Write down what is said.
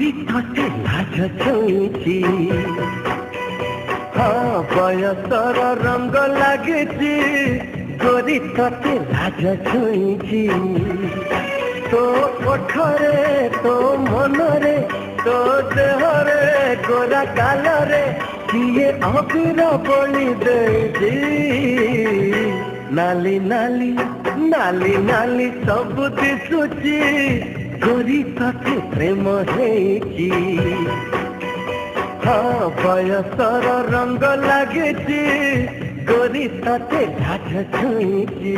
गोरी तोते लाज छुईची हाँ बयसर रंग लागिची गोरी तोते लाज छुईची तो ओठरे तो मनरे तो देहरे गोरा कालरे किए अबीर बोली देजी नाली नाली नाली नाली सब दिशुची गोरी तोते प्रेम हेची हाँ बयसर रंग लागिची गोरी तोते लाज छुईची